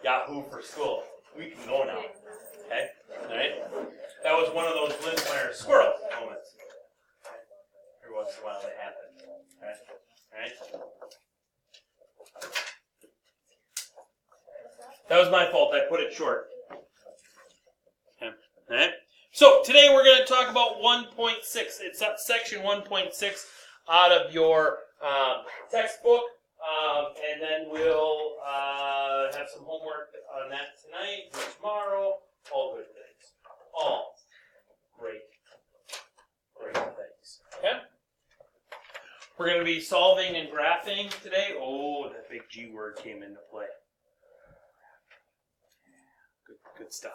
Yahoo for school. We can go now. Okay? Alright? That was one of those Lindmeyer squirrel moments. Every once in a while they happen. Alright? That was my fault. I put it short. Okay. Alright? So today we're going to talk about 1.6. It's section 1.6 out of your textbook. And then we'll have some homework on that tonight, tomorrow. All good things. All great things. Okay? We're going to be solving and graphing today. Oh, that big G word came into play. Good stuff.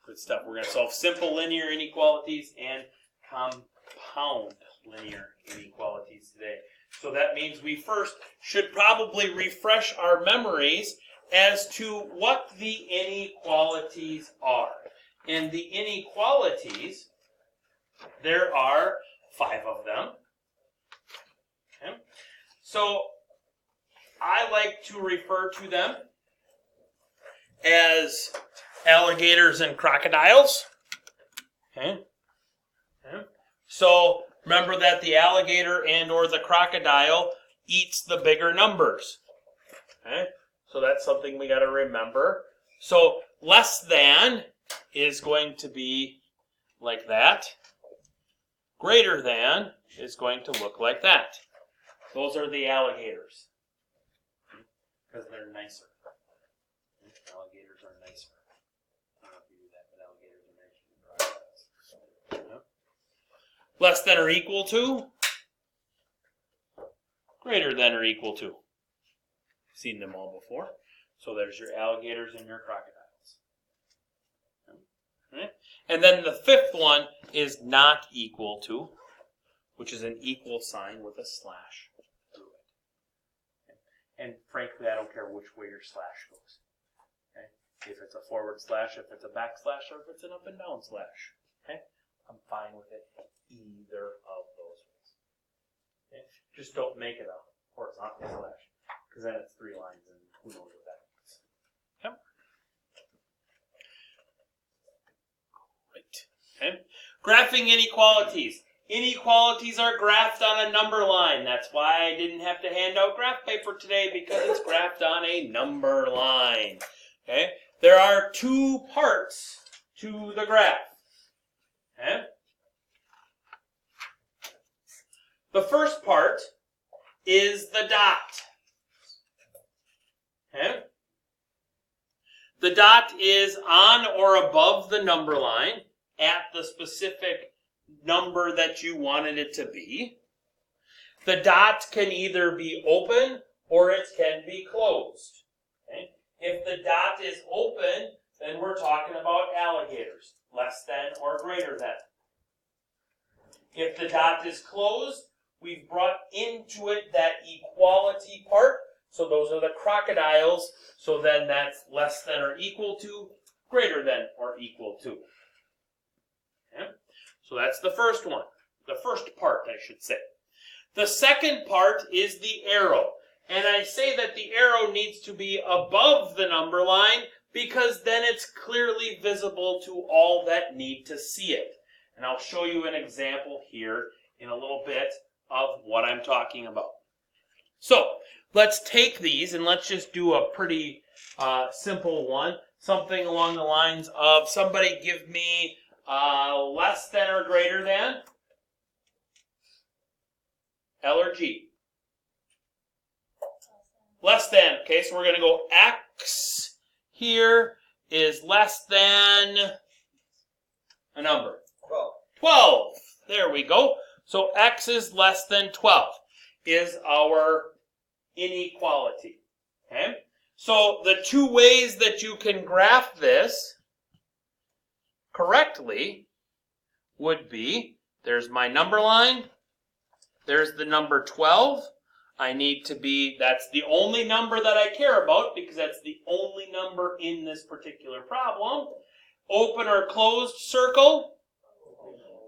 Good stuff. We're going to solve simple linear inequalities and compound linear inequalities today. So that means we first should probably refresh our memories as to what the inequalities are. And the inequalities, there are 5 of them. Okay. So I like to refer to them as alligators and crocodiles. Okay. Okay. So remember that the alligator and or the crocodile eats the bigger numbers. Okay? So that's something we got to remember. So less than is going to be like that. Greater than is going to look like that. Those are the alligators. Because they're nicer. Alligators are nicer. I don't know if you do that, but alligators are nicer than crocodiles. Less than or equal to, greater than or equal to. Seen them all before. So there's your alligators and your crocodiles. Okay. And then the 5th one is not equal to, which is an equal sign with a slash through it. Okay. And frankly, I don't care which way your slash goes. Okay. If it's a forward slash, if it's a backslash, or if it's an up and down slash. Okay. I'm fine with it either of those ways. Okay? Just don't make it a horizontal slash, because then it's 3 lines, and who knows what that means. Okay? Great. Okay? Graphing inequalities. Inequalities are graphed on a number line. That's why I didn't have to hand out graph paper today, because it's graphed on a number line. Okay? There are 2 parts to the graph. Okay? The first part is the dot. Okay? The dot is on or above the number line at the specific number that you wanted it to be. The dot can either be open or it can be closed. Okay? If the dot is open, then we're talking about alligators, less than or greater than. If the dot is closed, we've brought into it that equality part. So those are the crocodiles. So then that's less than or equal to, greater than or equal to. Okay? So that's the first one. The first part, I should say. The second part is the arrow. And I say that the arrow needs to be above the number line because then it's clearly visible to all that need to see it. And I'll show you an example here in a little bit of what I'm talking about. So let's take these and let's just do a pretty simple one. Something along the lines of, somebody give me less than or greater than L or G. Less than. Okay, so we're going to go X here is less than a number. 12. 12. There we go. So X is less than 12 is our inequality. Okay? So the 2 ways that you can graph this correctly would be, there's my number line, there's the number 12. I need to be, that's the only number that I care about because that's the only number in this particular problem. Open or closed circle.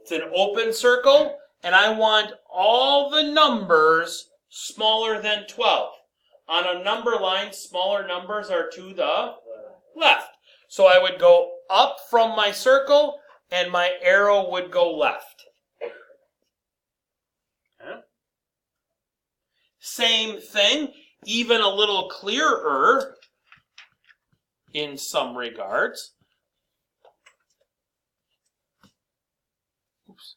It's an open circle, and I want all the numbers smaller than 12. On a number line, smaller numbers are to the left. So I would go up from my circle, and my arrow would go left. Okay. Same thing, even a little clearer in some regards. Oops.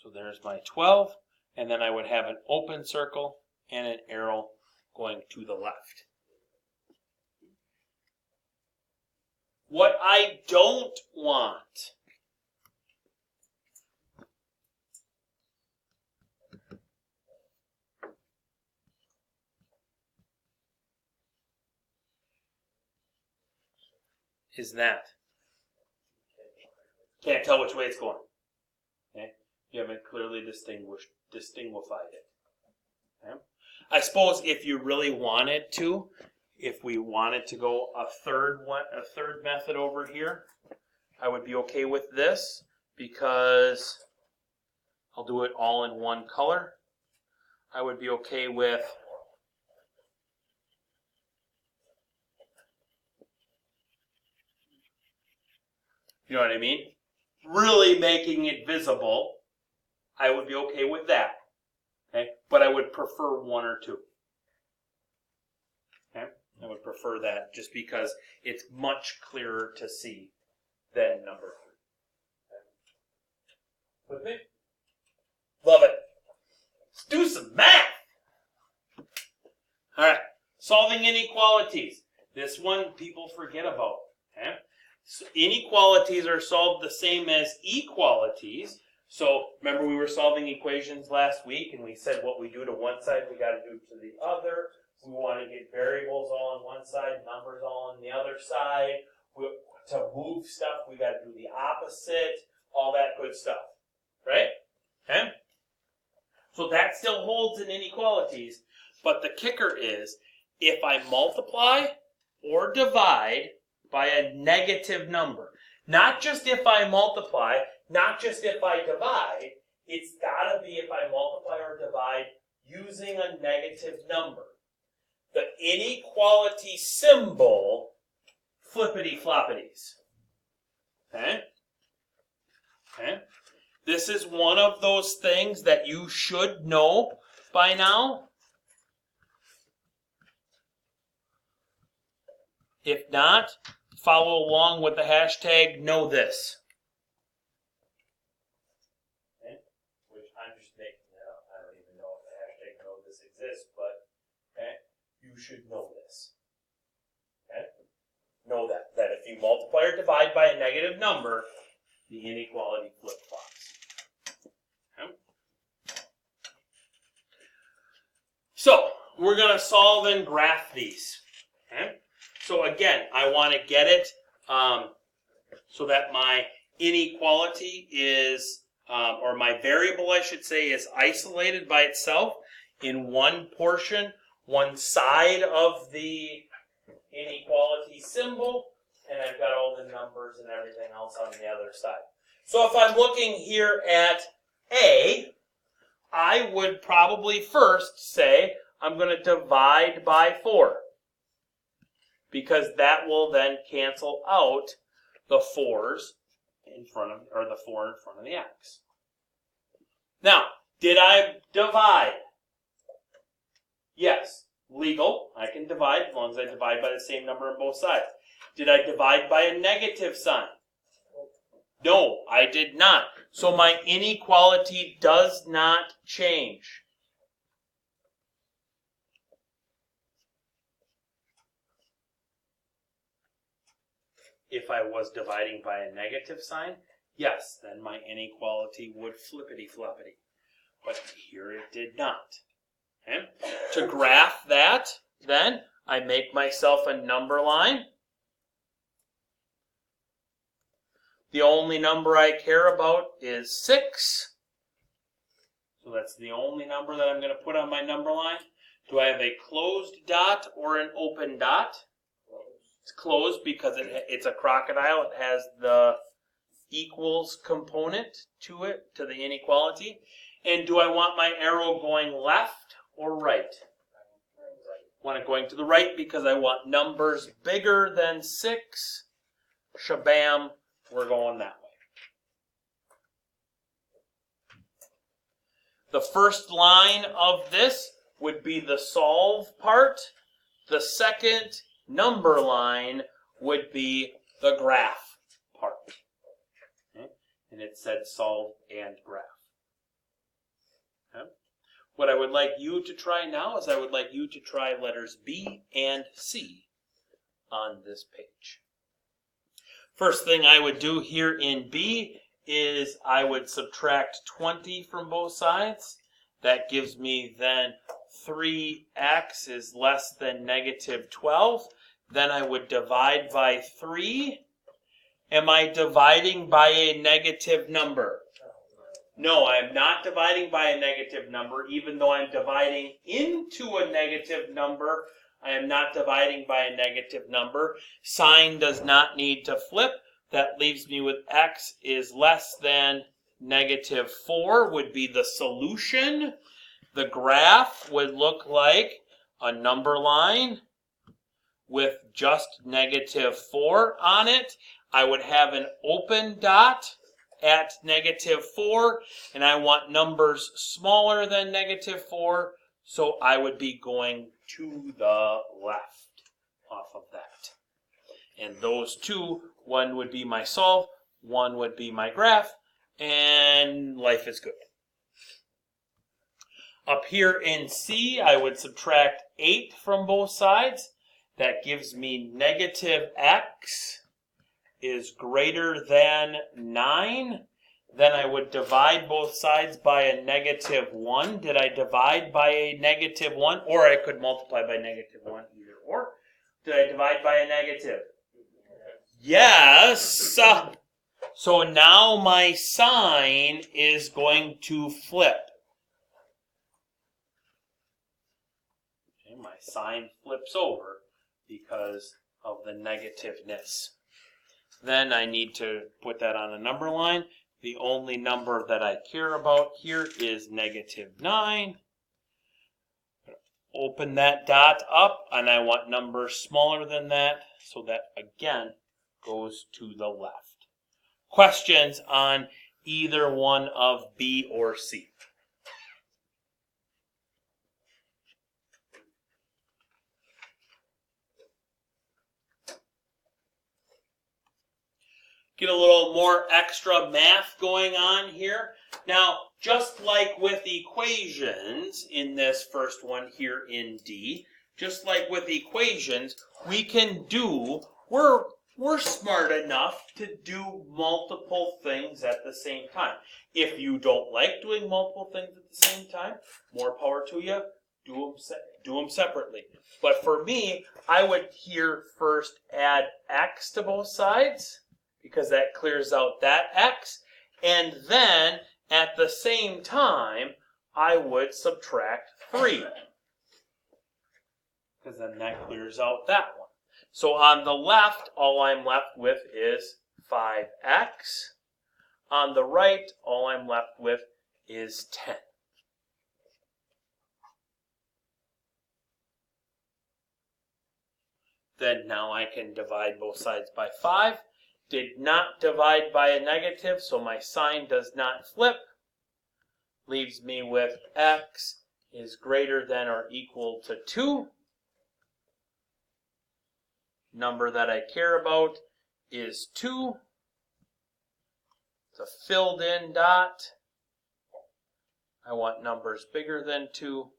So there's my 12, and then I would have an open circle and an arrow going to the left. What I don't want is that. Can't tell which way it's going. Okay? You haven't clearly distinguified it. Okay? I suppose if you really wanted to, if we wanted to go a third method over here, I would be okay with this because I'll do it all in one color. I would be okay with you know what I mean? Really making it visible, I would be okay with that. Okay? But I would prefer one or two. Okay? I would prefer that just because it's much clearer to see than number 3. Okay? With me? Love it. Let's do some math. All right. Solving inequalities. This one people forget about. Okay? So inequalities are solved the same as equalities. So remember we were solving equations last week and we said what we do to one side we got to do to the other. We want to get variables all on one side, numbers all on the other side. To move stuff we got to do the opposite, all that good stuff. Right? Okay? So that still holds in inequalities, but the kicker is if I multiply or divide by a negative number. Not just if I multiply, not just if I divide, it's got to be if I multiply or divide using a negative number. The inequality symbol, flippity-floppities. Okay? Okay? This is one of those things that you should know by now. If not, follow along with the hashtag know this. Okay? Which I'm just making it up. I don't even know if the hashtag know this exists, but okay, you should know this. Okay? Know that if you multiply or divide by a negative number, the inequality flip-flops. Okay? So, we're going to solve and graph these. Okay? So again, I want to get it so that my inequality is, or my variable I should say, is isolated by itself in one portion, one side of the inequality symbol, and I've got all the numbers and everything else on the other side. So if I'm looking here at A, I would probably first say I'm going to divide by 4. Because that will then cancel out the 4s in front of, or the 4 in front of the x. Now, did I divide? Yes, legal. I can divide as long as I divide by the same number on both sides. Did I divide by a negative sign? No, I did not. So my inequality does not change. If I was dividing by a negative sign, yes, then my inequality would flippity-floppity. But here it did not. Okay? To graph that, then, I make myself a number line. The only number I care about is 6. So that's the only number that I'm going to put on my number line. Do I have a closed dot or an open dot? It's closed because it's a crocodile. It has the equals component to it, to the inequality. And do I want my arrow going left or right? Want it going to the right because I want numbers bigger than 6. Shabam, we're going that way. The first line of this would be the solve part. The second number line would be the graph part. Okay? And it said solve and graph. Okay? What I would like you to try now is I would like you to try letters B and C on this page. First thing I would do here in B is I would subtract 20 from both sides. That gives me then 3x is less than negative 12. Then I would divide by 3. Am I dividing by a negative number? No, I'm not dividing by a negative number. Even though I'm dividing into a negative number, I am not dividing by a negative number. Sign does not need to flip. That leaves me with x is less than negative 4 would be the solution. The graph would look like a number line with just negative 4 on it. I would have an open dot at negative 4, and I want numbers smaller than negative 4, so I would be going to the left off of that. And those two, one would be my solve, one would be my graph, and life is good. Up here in C, I would subtract 8 from both sides. That gives me negative x is greater than 9. Then I would divide both sides by a negative 1. Did I divide by a negative 1? Or I could multiply by negative 1, either or. Did I divide by a negative? Yes. So now my sign is going to flip. Okay, my sign flips over because of the negativeness. Then I need to put that on a number line. The only number that I care about here is negative 9. Open that dot up, and I want numbers smaller than that, so that again goes to the left. Questions on either one of B or C? Get a little more extra math going on here. Now, just like with equations in this first one here in D, just like with equations, we can do, we're smart enough to do multiple things at the same time. If you don't like doing multiple things at the same time, more power to you, do them separately. But for me, I would here first add x to both sides, because that clears out that x, and then at the same time, I would subtract 3, because then that clears out that one. So on the left, all I'm left with is 5x. On the right, all I'm left with is 10. Then now I can divide both sides by 5. Did not divide by a negative, so my sign does not flip. Leaves me with x is greater than or equal to 2. Number that I care about is 2. It's a filled in dot. I want numbers bigger than 2.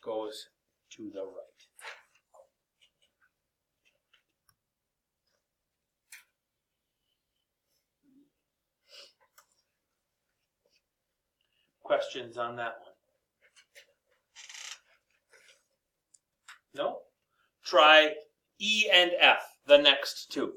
Goes to the right. Questions on that one? No? Try E and F, the next two.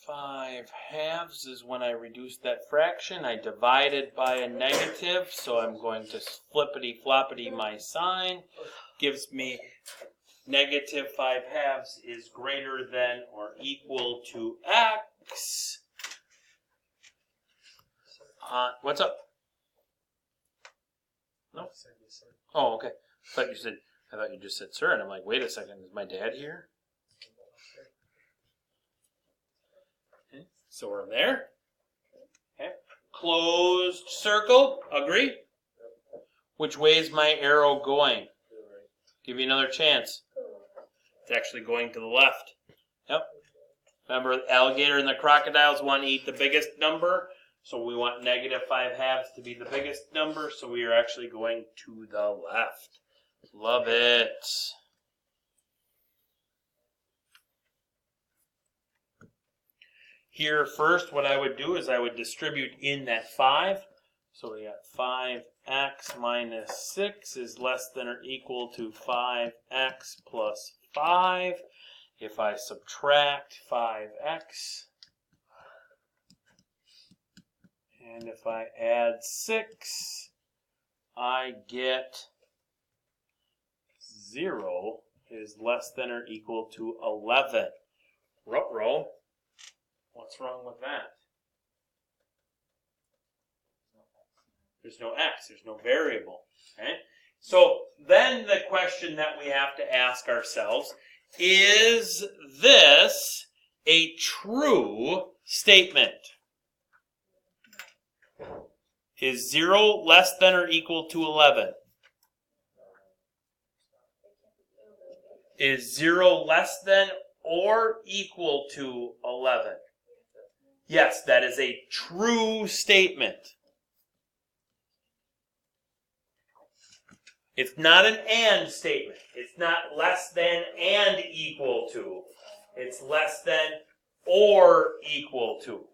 5/2 is when I reduce that fraction. I divide it by a negative, so I'm going to flippity-floppity my sign. Gives me -5/2 is greater than or equal to x. What's up? No? Oh, okay. I thought you just said sir, and I'm like, wait a second, is my dad here? Okay. So we're there. Okay. Closed circle. Agree? Which way is my arrow going? Give you another chance. It's actually going to the left. Yep. Remember, the alligator and the crocodiles want to eat the biggest number. So we want -5/2 to be the biggest number. So we are actually going to the left. Love it. Here first, what I would do is I would distribute in that 5. So we got 5x minus 6 is less than or equal to 5x plus 5. If I subtract 5x, and if I add 6, I get 0 is less than or equal to 11. Ruh-roh. What's wrong with that? There's no x, there's no variable. Okay? So then the question that we have to ask ourselves, is this a true statement? Is 0 less than or equal to 11? Is 0 less than or equal to 11? Yes, that is a true statement. It's not an and statement. It's not less than and equal to. It's less than or equal to.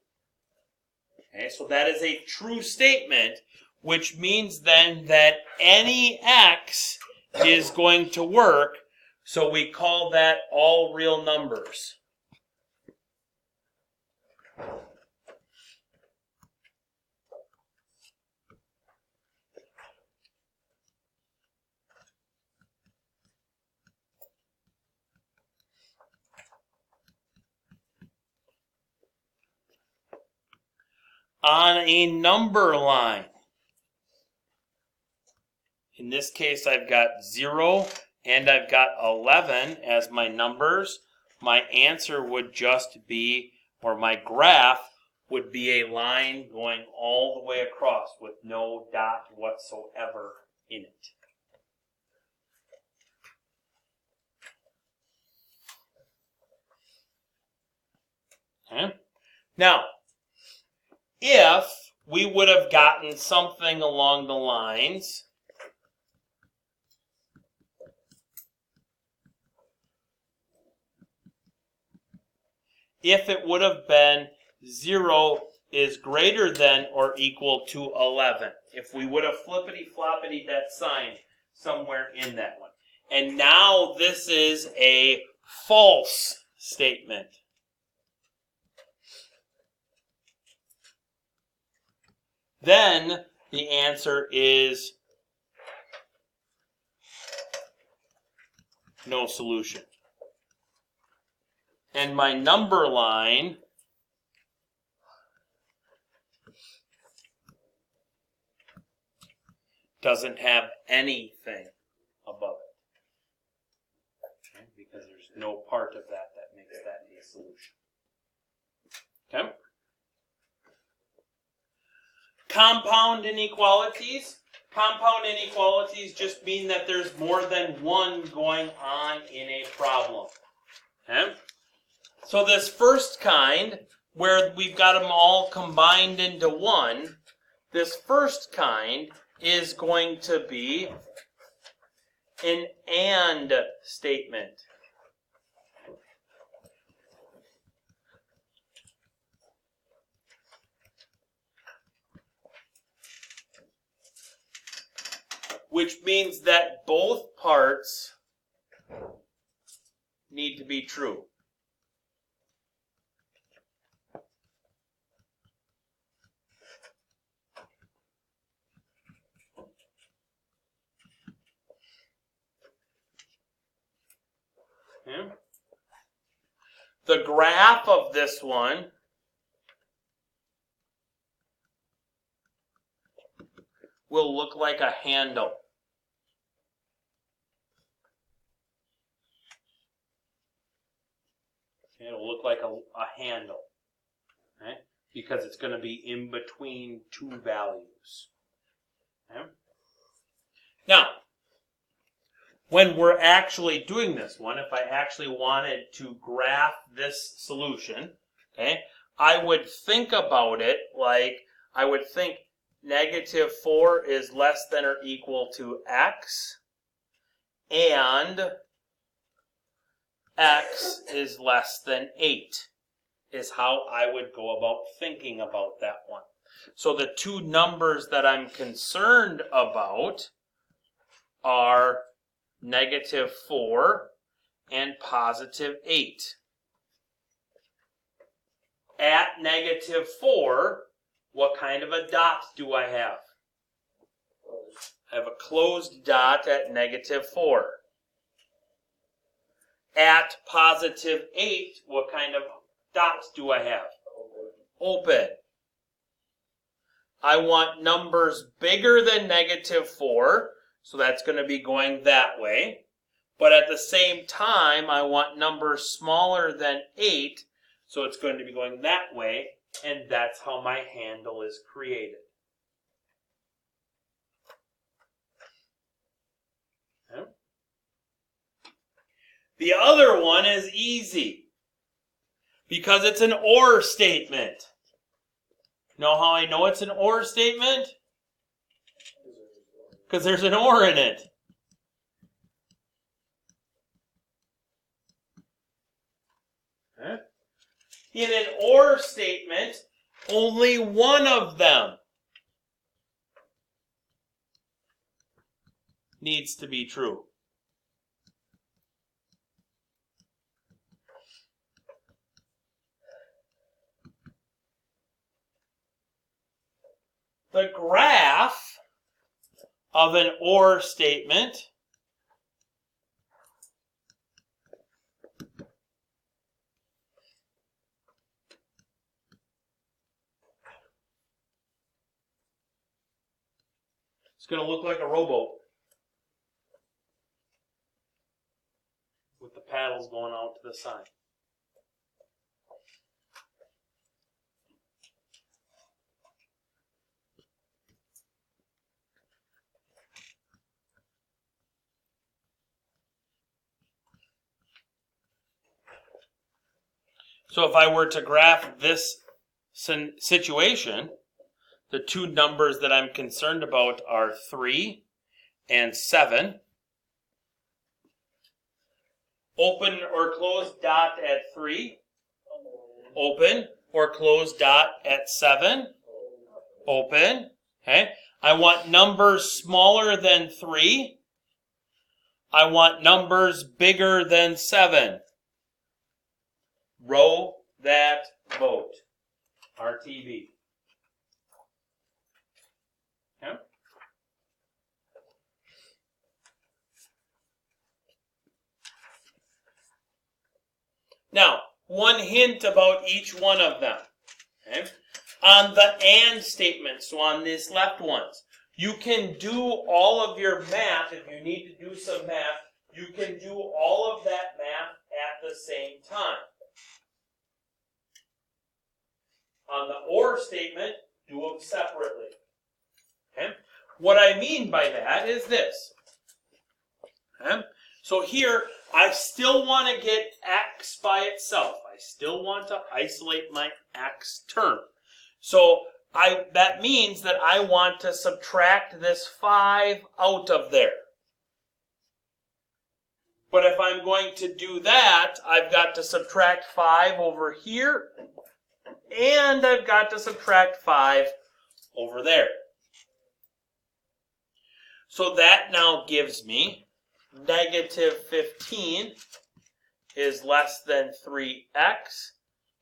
Okay, so that is a true statement, which means then that any x is going to work, so we call that all real numbers. On a number line, in this case I've got 0 and I've got 11 as my numbers. My answer would just be, or my graph would be a line going all the way across with no dot whatsoever in it. Okay? Now, if we would have gotten something along the lines if it would have been 0 is greater than or equal to 11, if we would have flippity-floppity that sign somewhere in that one. And now this is a false statement. Then the answer is no solution. And my number line doesn't have anything above it. Okay? Because there's no part of that that makes that a solution. Okay? Compound inequalities. Compound inequalities just mean that there's more than one going on in a problem. Okay? So this first kind, where we've got them all combined into one, this first kind is going to be an and statement. Which means that both parts need to be true. Okay. The graph of this one will look like a handle. It'll look like a handle, okay? Because it's going to be in between two values. Okay? Now, when we're actually doing this one, if I actually wanted to graph this solution, okay, I would think about it like, I would think -4 is less than or equal to x, and x is less than 8 is how I would go about thinking about that one. So the two numbers that I'm concerned about are -4 and +8. At -4, what kind of a dot do I have? I have a closed dot at -4. At +8, what kind of dots do I have? Open. I want numbers bigger than -4, so that's going to be going that way. But at the same time, I want numbers smaller than 8, so it's going to be going that way, and that's how my handle is created. Okay. The other one is easy because it's an or statement. Know how I know it's an or statement? Because there's an or in it. Okay. In an or statement, only one of them needs to be true. The graph of an or statement is going to look like a rowboat with the paddles going out to the side. So if I were to graph this situation, the two numbers that I'm concerned about are 3 and 7. Open or close dot at 3. Open or close dot at 7. Open. Okay. I want numbers smaller than 3. I want numbers bigger than 7. Row that boat. RTV. Okay. Now, one hint about each one of them. Okay. On the and statement, so on these left ones, you can do all of your math. If you need to do some math, you can do all of that math at the same time. On the or statement, do them separately. Okay? What I mean by that is this. Okay? So here, I still want to get x by itself. I still want to isolate my x term. So that means that I want to subtract this 5 out of there. But if I'm going to do that, I've got to subtract 5 over here, and I've got to subtract 5 over there. So that now gives me -15 is less than 3x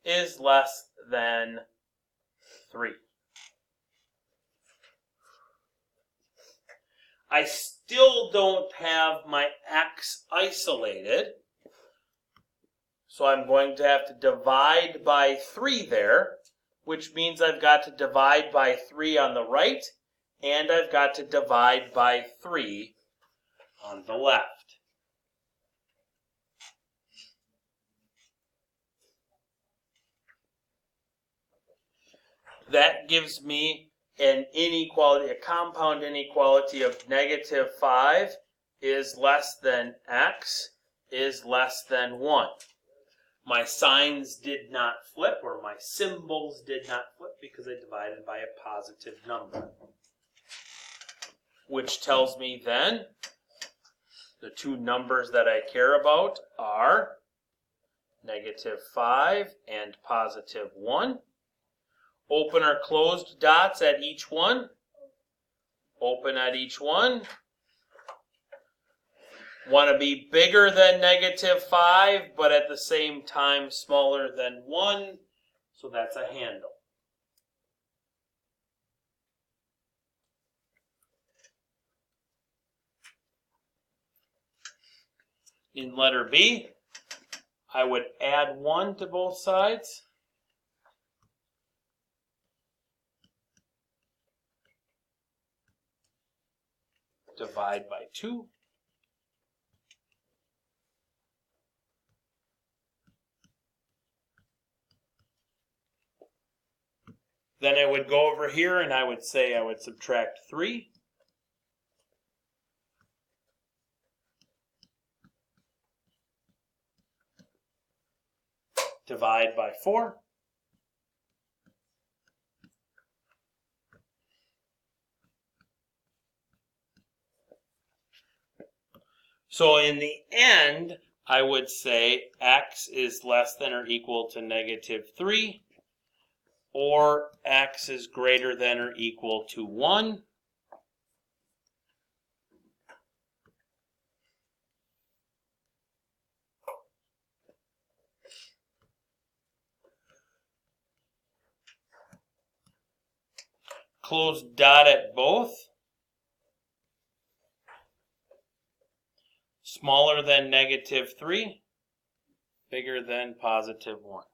is less than 3. I still don't have my x isolated, So I'm going to have to divide by 3 there, which means I've got to divide by 3 on the right, and I've got to divide by 3 on the left. That gives me an inequality, a compound inequality of -5 is less than x is less than 1. My signs did not flip, or my symbols did not flip, because I divided by a positive number. Which tells me then the two numbers that I care about are -5 and +1. Open or closed dots at each one. Open at each one. Want to be bigger than -5, but at the same time smaller than 1. So that's a handle. In letter B, I would add 1 to both sides. Divide by 2. Then I would go over here and I would say I would subtract 3. Divide by 4. So in the end, I would say x is less than or equal to -3, or x is greater than or equal to 1. Close dot at both. Smaller than -3, bigger than +1.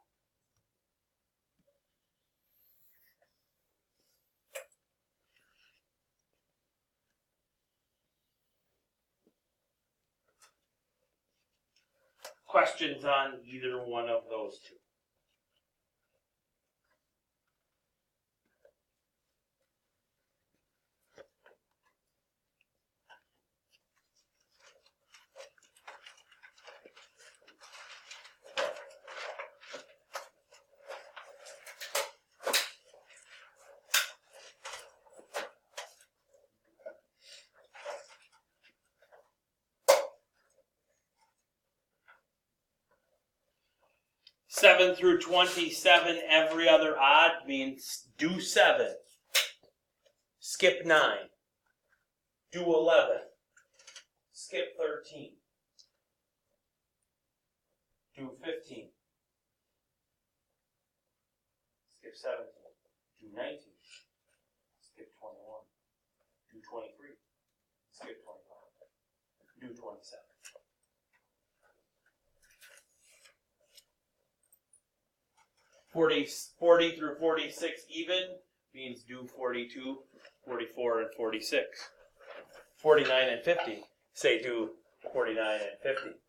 Questions on either one of those two? Seven through 27, every other odd means do 7. Skip 9. Do 11. Skip 13. Do 15. Skip 17. Do 19. Skip 21. Do 23. Skip 25. Do 27. 40 through 46 even means do 42, 44, and 46. 49 and 50 say do 49 and 50.